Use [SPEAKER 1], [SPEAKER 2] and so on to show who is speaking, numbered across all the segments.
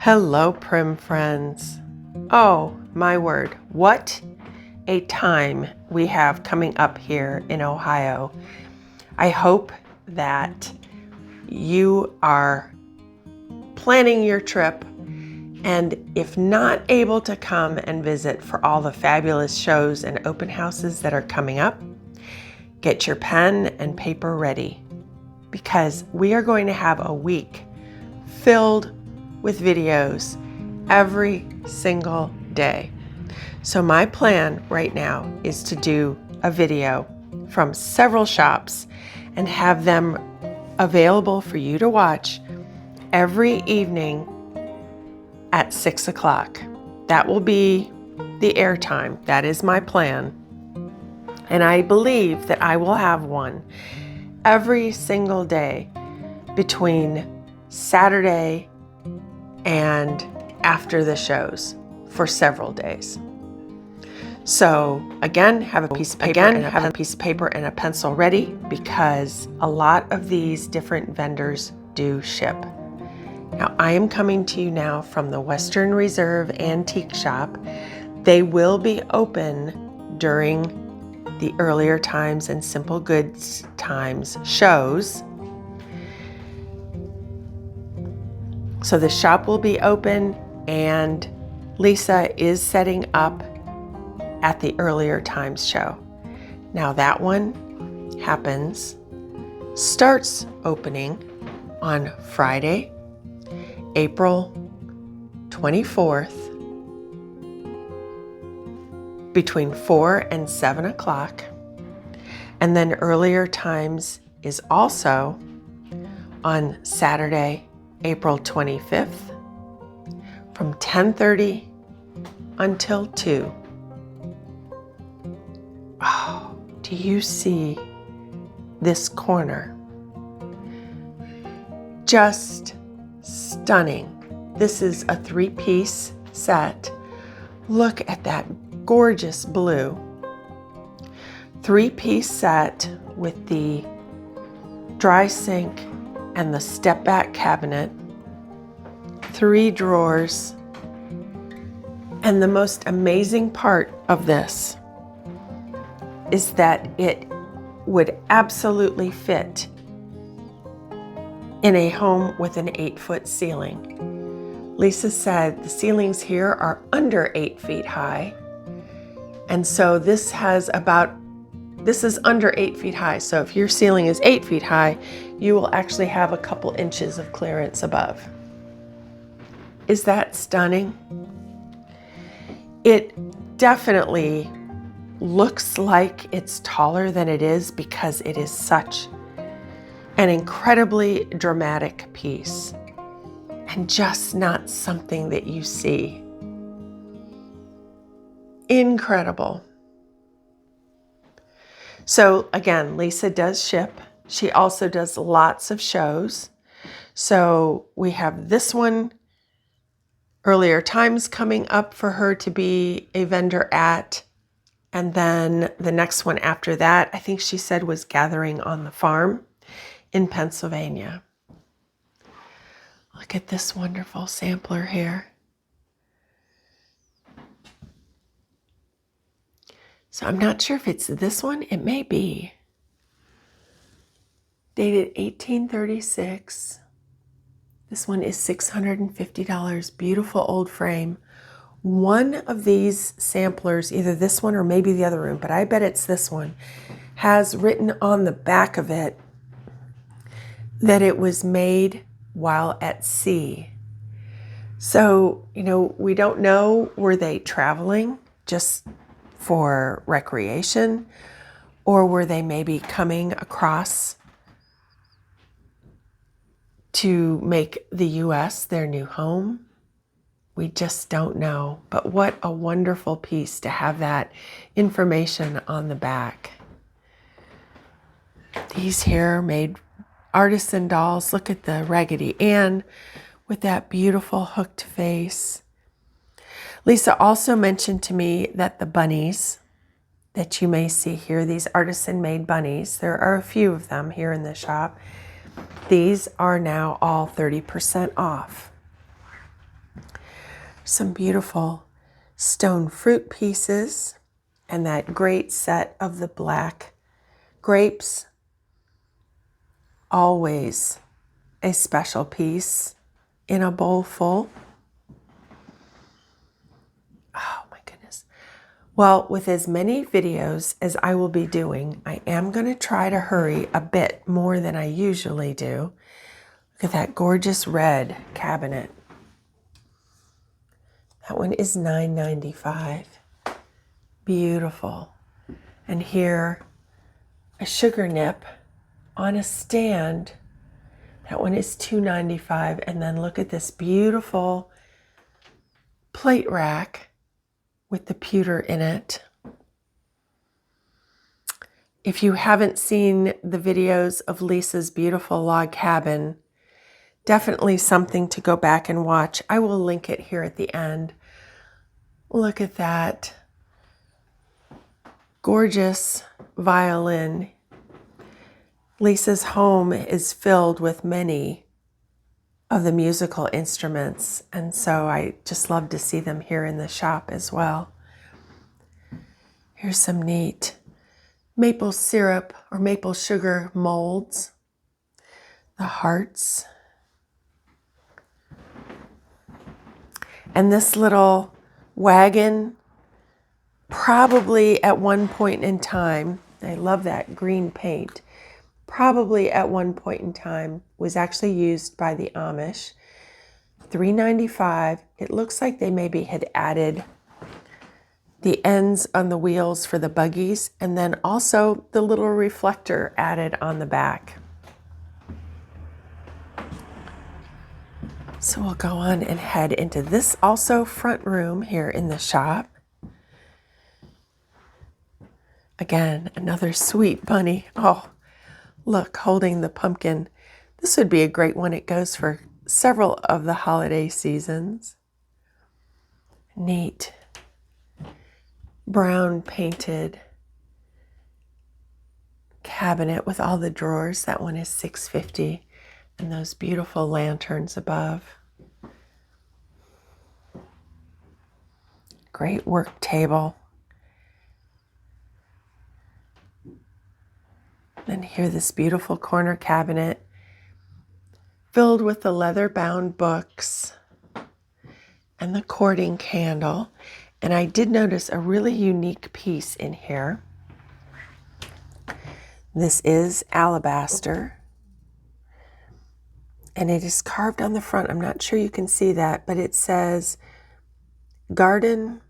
[SPEAKER 1] Hello, Prim friends. Oh, my word, what a time we have coming up here in Ohio. I hope that you are planning your trip, and if not able to come and visit for all the fabulous shows and open houses that are coming up, get your pen and paper ready, because we are going to have a week filled with videos every single day. So my plan right now is to do a video from several shops and have them available for you to watch every evening at 6 o'clock. That will be the airtime. That is my plan. And I believe that I will have one every single day between Saturday and after the shows for several days. So again, have a piece of paper and a pencil ready, because a lot of these different vendors do ship. Now, I am coming to you now from the Western Reserve Antique Shop. They will be open during the earlier times and Simple Goods times shows. So the shop will be open, and Leisa is setting up at the earlier times show. Now that one starts opening on Friday, April 24th, between 4 and 7 o'clock. And then earlier times is also on Saturday, April 25th, from 10:30 until 2. Oh, do you see this corner? Just stunning. This is a 3-piece set. Look at that gorgeous blue 3-piece set with the dry sink and the step back cabinet, 3 drawers. And the most amazing part of this is that it would absolutely fit in a home with an 8-foot ceiling. Leisa said the ceilings here are under 8 feet high. And so this is under 8 feet high. So if your ceiling is 8 feet high, you will actually have a couple inches of clearance above. Is that stunning? It definitely looks like it's taller than it is, because it is such an incredibly dramatic piece and just not something that you see. Incredible. So again, Leisa does ship. She also does lots of shows. So we have this one, earlier times, coming up for her to be a vendor at. And then the next one after that, I think she said, was Gathering on the Farm in Pennsylvania. Look at this wonderful sampler here. So I'm not sure if it's this one. It may be. Dated 1836. This one is $650. Beautiful old frame. One of these samplers, either this one or maybe the other one, but I bet it's this one, has written on the back of it that it was made while at sea. So, we don't know, were they traveling just for recreation, or were they maybe coming across to make the U.S. their new home? We just don't know. But what a wonderful piece to have that information on the back. These here made artisan dolls. Look at the Raggedy Ann with that beautiful hooked face. Leisa also mentioned to me that the bunnies that you may see here, these artisan made bunnies, there are a few of them here in the shop. These are now all 30% off. Some beautiful stone fruit pieces and that great set of the black grapes. Always a special piece in a bowl full. Oh my goodness. Well, with as many videos as I will be doing, I am going to try to hurry a bit more than I usually do. Look at that gorgeous red cabinet. That one is $9.95. Beautiful. And here, a sugar nip on a stand. That one is $2.95. And then look at this beautiful plate rack with the pewter in it. If you haven't seen the videos of Lisa's beautiful log cabin, definitely something to go back and watch. I will link it here at the end. Look at that gorgeous violin. Lisa's home is filled with many of the musical instruments, and so I just love to see them here in the shop as well. Here's some neat maple syrup or maple sugar molds, the hearts. And this little wagon, probably at one point in time, I love that green paint, probably at one point in time was actually used by the Amish. $3.95. It looks like they maybe had added the ends on the wheels for the buggies and then also the little reflector added on the back. So we'll go on and head into this also front room here in the shop. Again, another sweet bunny. Oh, look, holding the pumpkin. This would be a great one. It goes for several of the holiday seasons. Neat. Brown painted cabinet with all the drawers. That one is $6.50. And those beautiful lanterns above. Great work table. And here this beautiful corner cabinet filled with the leather-bound books and the cording candle. And I did notice a really unique piece in here. This is alabaster. And it is carved on the front. I'm not sure you can see that, but it says Garden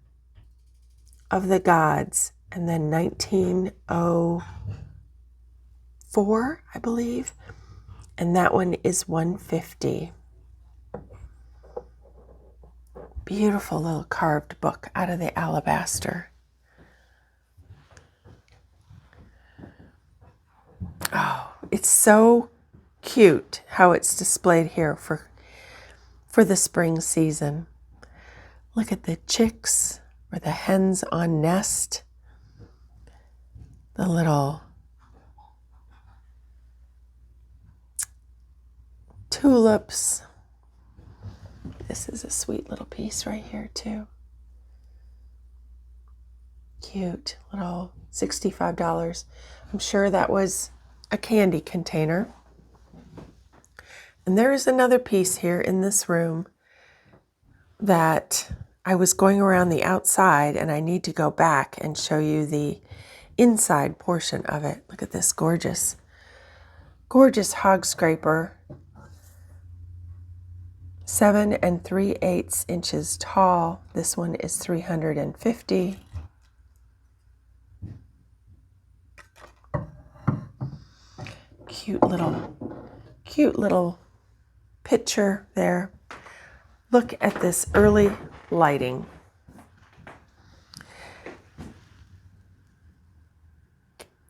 [SPEAKER 1] of the Gods, and then 1904, I believe. And that one is $150. Beautiful little carved book out of the alabaster. Oh, it's so cute how it's displayed here for the spring season. Look at the chicks or the hens on nest. The little tulips. This is a sweet little piece right here too. Cute little $65. I'm sure that was a candy container. And there is another piece here in this room that I was going around the outside, and I need to go back and show you the inside portion of it. Look at this gorgeous, gorgeous hog scraper. 7 3/8 inches tall. This one is $350. Cute little picture there. Look at this early lighting.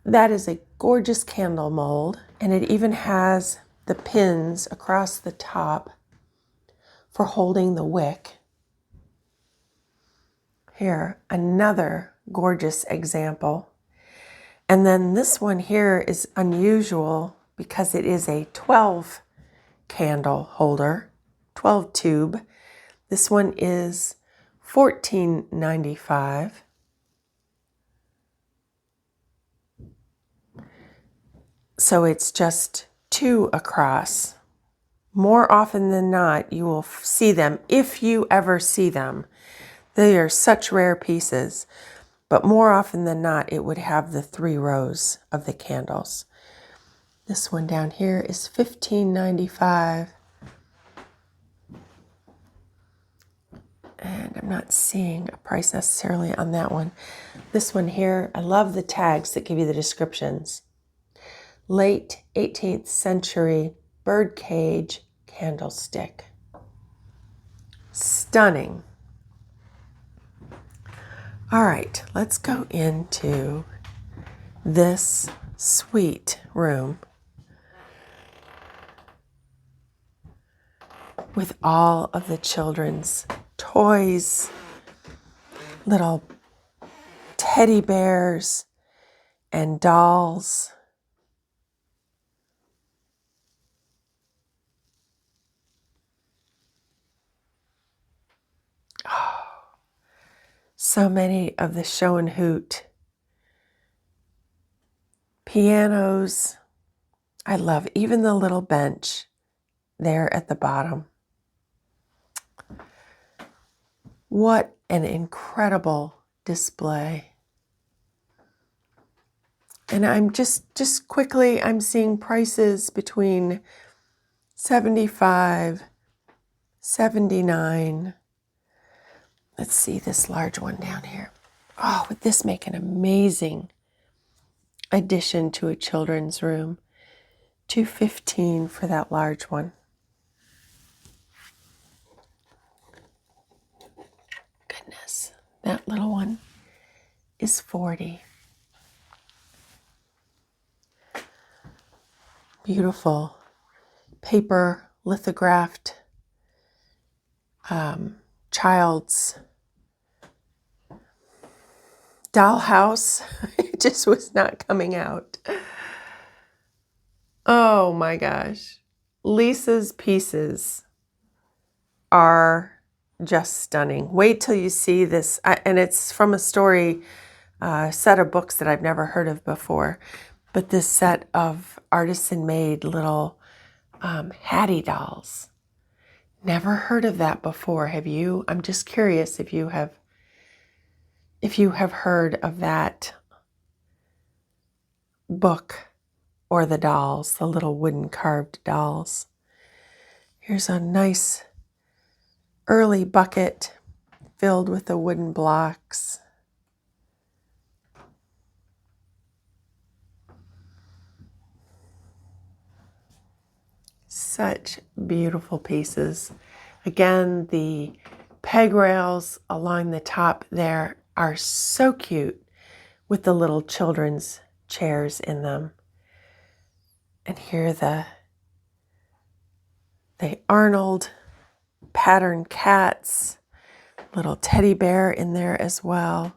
[SPEAKER 1] That is a gorgeous candle mold, and it even has the pins across the top for holding the wick. Here, another gorgeous example. And then this one here is unusual because it is a 12 candle holder, 12 tube. This one is $14.95. So it's just 2 across. More often than not, you will see them, if you ever see them. They are such rare pieces, but more often than not, it would have the 3 rows of the candles. This one down here is $15.95. And I'm not seeing a price necessarily on that one. This one here, I love the tags that give you the descriptions. Late 18th century birdcage candlestick. Stunning. All right, let's go into this sweet room with all of the children's toys, little teddy bears and dolls. So many of the show and hoot pianos. I love even the little bench there at the bottom. What an incredible display. And I'm just quickly, I'm seeing prices between $75, $79. Let's see this large one down here. Oh, would this make an amazing addition to a children's room? $215 for that large one. Goodness, that little one is $40. Beautiful paper lithographed child's dollhouse. It just was not coming out. Oh my gosh. Lisa's pieces are just stunning. Wait till you see this. And it's from a story set of books that I've never heard of before. But this set of artisan made little Hattie dolls. Never heard of that before. Have you? I'm just curious if you have heard of that book or the dolls, the little wooden carved dolls. Here's a nice early bucket filled with the wooden blocks. Such beautiful pieces. Again, the peg rails along the top there are so cute with the little children's chairs in them. And here the Arnold pattern cats, little teddy bear in there as well.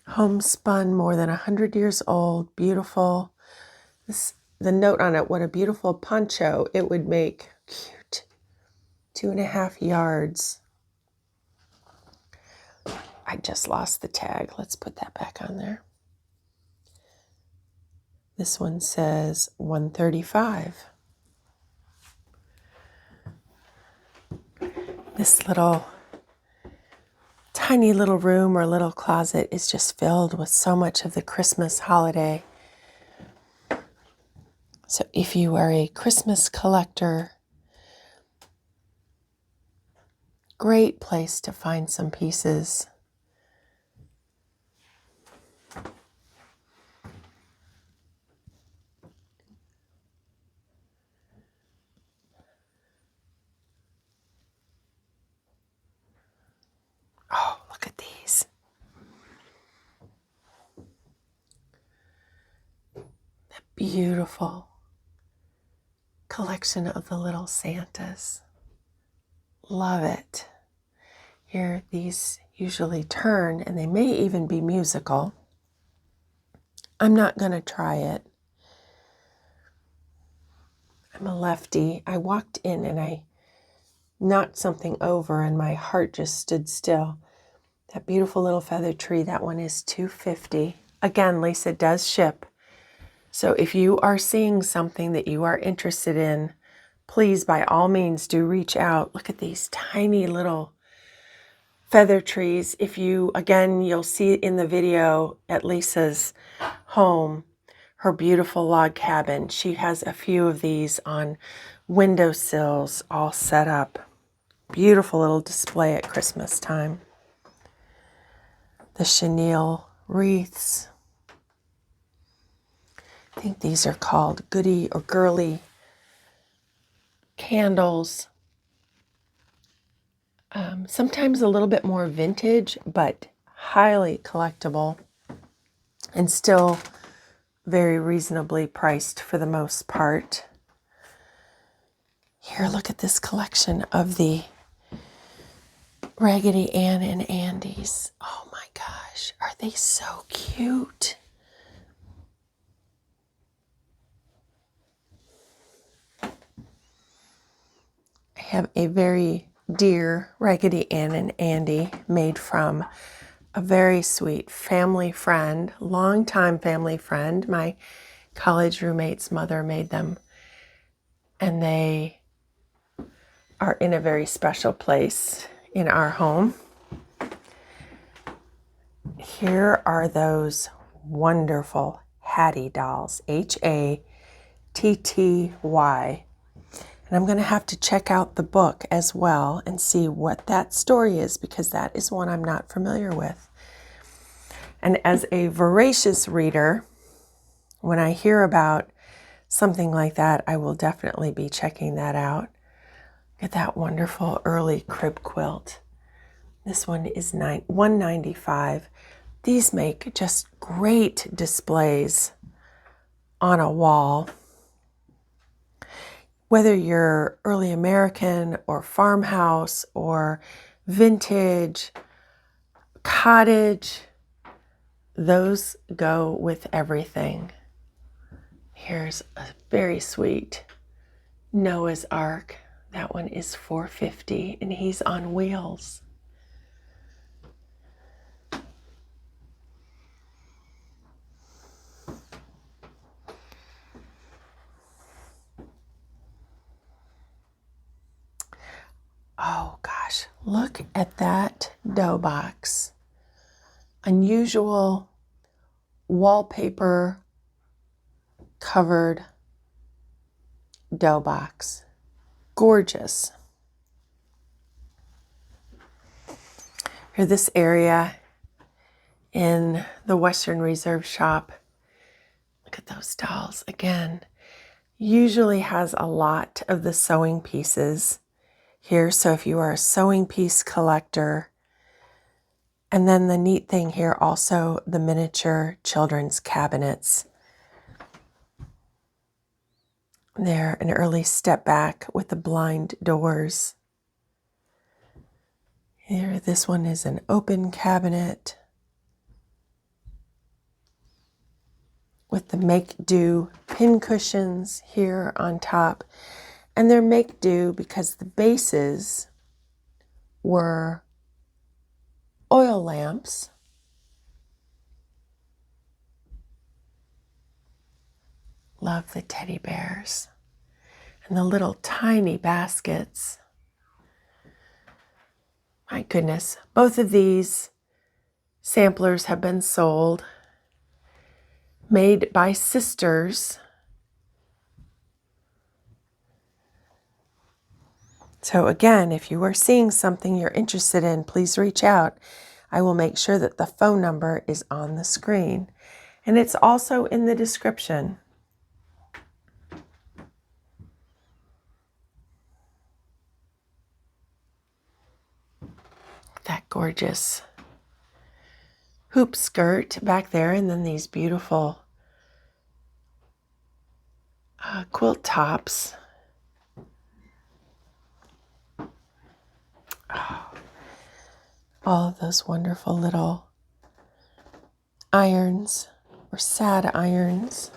[SPEAKER 1] Homespun, more than 100 years old, beautiful. The note on it, what a beautiful poncho it would make. Cute. 2.5 yards. I just lost the tag. Let's put that back on there. This one says $135. This little tiny little room or little closet is just filled with so much of the Christmas holiday. So if you are a Christmas collector, great place to find some pieces. Oh, look at these. The beautiful collection of the little Santas. Love it. Here, these usually turn, and they may even be musical. I'm not going to try it. I'm a lefty. I walked in and I knocked something over and my heart just stood still. That beautiful little feather tree, that one is $2.50. Again, Leisa does ship. So if you are seeing something that you are interested in, please, by all means, do reach out. Look at these tiny little feather trees. If you, again, you'll see in the video at Lisa's home, her beautiful log cabin. She has a few of these on windowsills all set up. Beautiful little display at Christmas time. The chenille wreaths. I think these are called goody or girly candles. Sometimes a little bit more vintage, but highly collectible and still very reasonably priced for the most part. Here, look at this collection of the Raggedy Ann and Andy's. Oh my gosh, are they so cute? I have a very dear Raggedy Ann and Andy made from a very sweet family friend, longtime family friend. My college roommate's mother made them, and they are in a very special place in our home. Here are those wonderful Hattie dolls, Hatty. And I'm going to have to check out the book as well and see what that story is, because that is one I'm not familiar with. And as a voracious reader, when I hear about something like that, I will definitely be checking that out. Look at that wonderful early crib quilt. This one is $1.95. These make just great displays on a wall. Whether you're early American or farmhouse or vintage, cottage, those go with everything. Here's a very sweet Noah's Ark. That one is $4.50 and he's on wheels. Oh gosh, look at that dough box. Unusual wallpaper covered dough box. Gorgeous. Here, this area in the Western Reserve shop, look at those dolls again. Usually has a lot of the sewing pieces here. So if you are a sewing piece collector, and then the neat thing here also, the miniature children's cabinets. They're an early step back with the blind doors. Here, this one is an open cabinet with the make-do pin cushions here on top. And they're make-do because the bases were oil lamps. Love the teddy bears and the little tiny baskets. My goodness, both of these samplers have been sold, made by sisters. So again, if you are seeing something you're interested in, please reach out. I will make sure that the phone number is on the screen, and it's also in the description. That gorgeous hoop skirt back there, and then these beautiful quilt tops. Oh, all of those wonderful little irons or sad irons.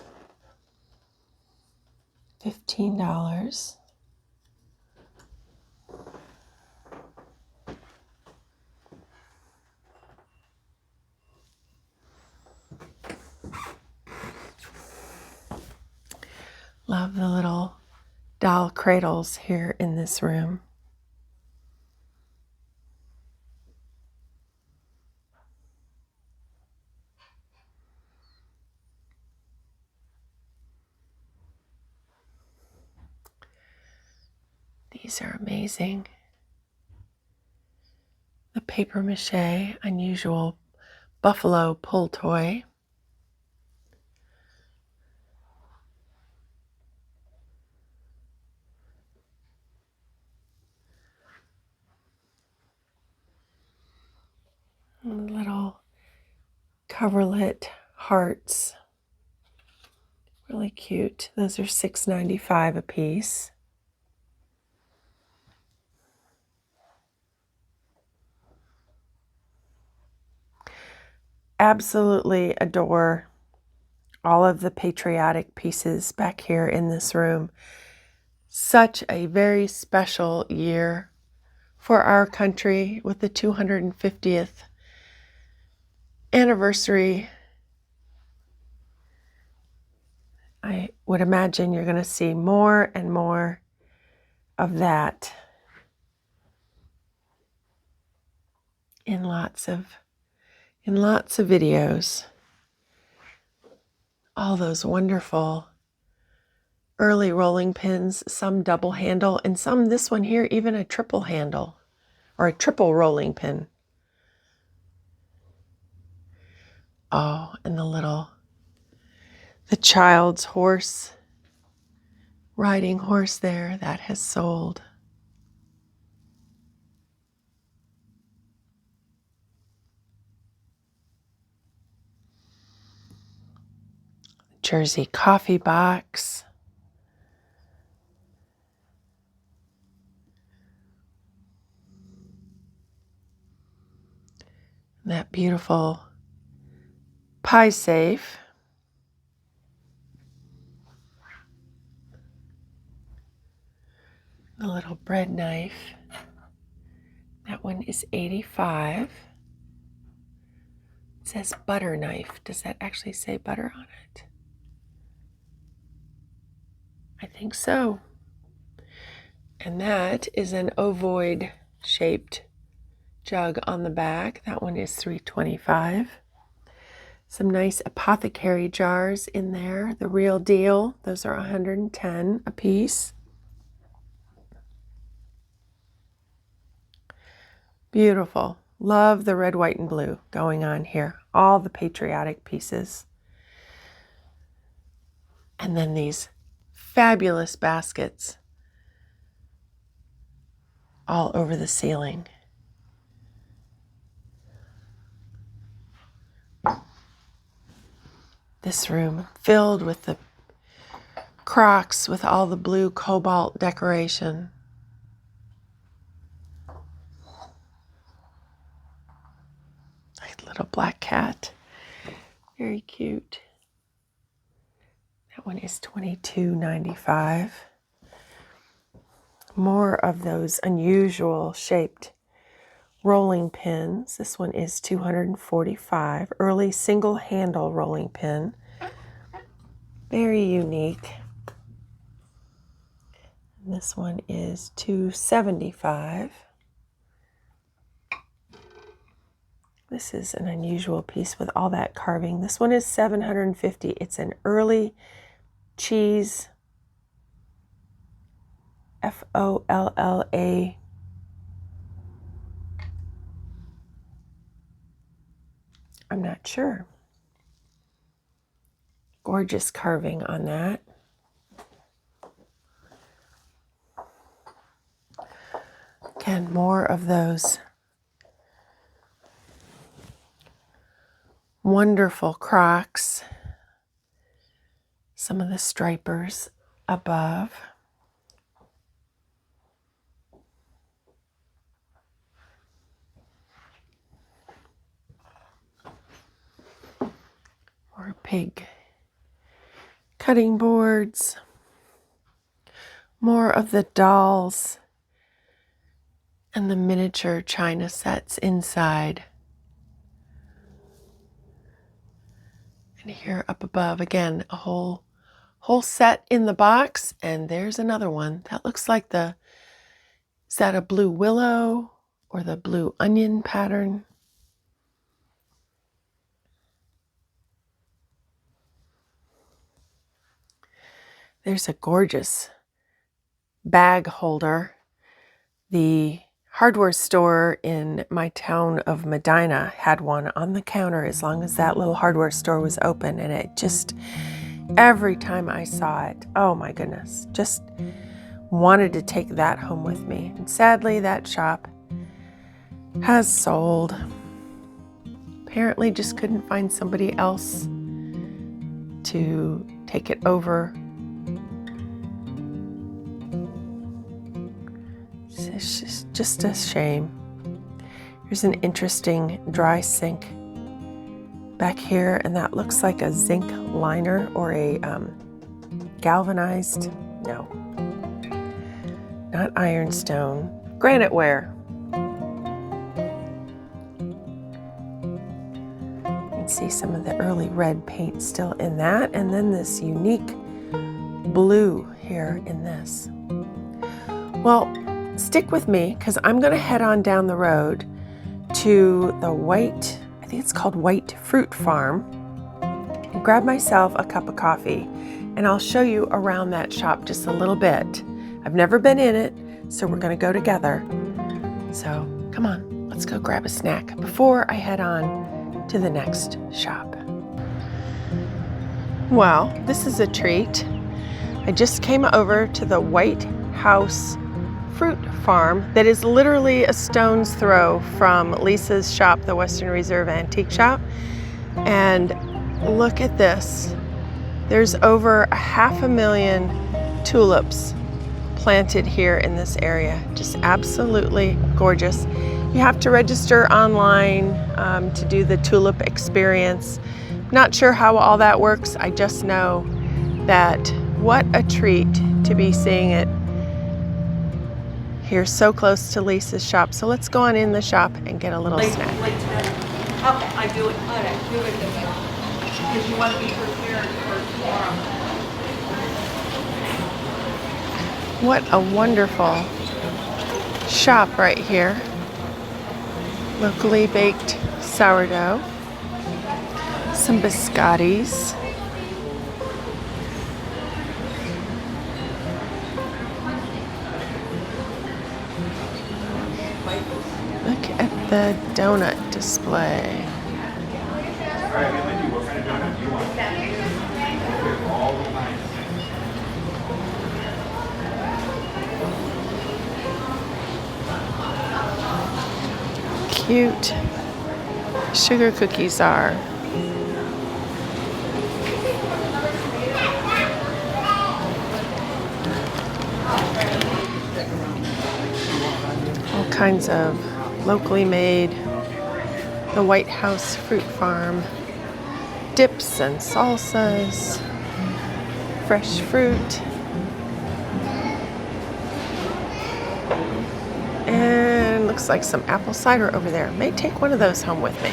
[SPEAKER 1] $15. Love the little doll cradles here in this room. These are amazing. The paper mache, unusual buffalo pull toy. Little coverlet hearts. Really cute. Those are $6.95 a piece. Absolutely adore all of the patriotic pieces back here in this room. Such a very special year for our country with the 250th anniversary. I would imagine you're going to see more and more of that in lots of videos. All those wonderful early rolling pins, some double handle, and some, this one here, even a triple handle or a triple rolling pin. Oh, and the child's horse, riding horse there, that has sold. Jersey coffee box. That beautiful pie safe. The little bread knife. That one is $85. It says butter knife. Does that actually say butter on it? I think so. And that is an ovoid shaped jug on the back. That one is $3.25. Some nice apothecary jars in there. The real deal. Those are $110 a piece. Beautiful. Love the red, white, and blue going on here. All the patriotic pieces. And then these fabulous baskets all over the ceiling. This room filled with the crocks with all the blue cobalt decoration. Little black cat. Very cute. That one is $22.95. More of those unusual shaped rolling pins. This one is $245. Early single handle rolling pin. Very unique. And this one is $275. This is an unusual piece with all that carving. This one is $750. It's an early cheese, Folla. I'm not sure. Gorgeous carving on that. Again, more of those wonderful crocks. Some of the stripers above. More pig cutting boards. More of the dolls and the miniature china sets inside. And here up above, again, a whole whole set in the box. And there's another one that looks like is that a blue willow or the blue onion pattern? There's a gorgeous bag holder. The hardware store in my town of Medina had one on the counter as long as that little hardware store was open, and it just, every time I saw it, oh my goodness, just wanted to take that home with me. And sadly, that shop has sold. Apparently just couldn't find somebody else to take it over. It's just a shame. Here's an interesting dry sink back here, and that looks like a zinc liner or a galvanized, no, not ironstone, granite ware. You can see some of the early red paint still in that, and then this unique blue here in this. Well, stick with me because I'm going to head on down the road to the White, I think it's called White Fruit Farm, and grab myself a cup of coffee, and I'll show you around that shop just a little bit. I've never been in it, so we're going to go together. So come on, let's go grab a snack before I head on to the next shop. Well, this is a treat. I just came over to the White House Fruit Farm that is literally a stone's throw from Leisa's shop, the Western Reserve Antique Shop. And look at this. There's over 500,000 tulips planted here in this area. Just absolutely gorgeous. You have to register online to do the tulip experience. Not sure how all that works. I just know that what a treat to be seeing it here so close to Leisa's shop. So let's go on in the shop and get a little snack.
[SPEAKER 2] Okay, I do it. All right, do it because you want to be prepared for tomorrow.
[SPEAKER 1] What a wonderful shop right here. Locally baked sourdough, some biscottis, look at the donut display. Cute sugar cookies are. All kinds of locally made, the White House Fruit Farm dips and salsas, fresh fruit, and looks like some apple cider over there. May take one of those home with me.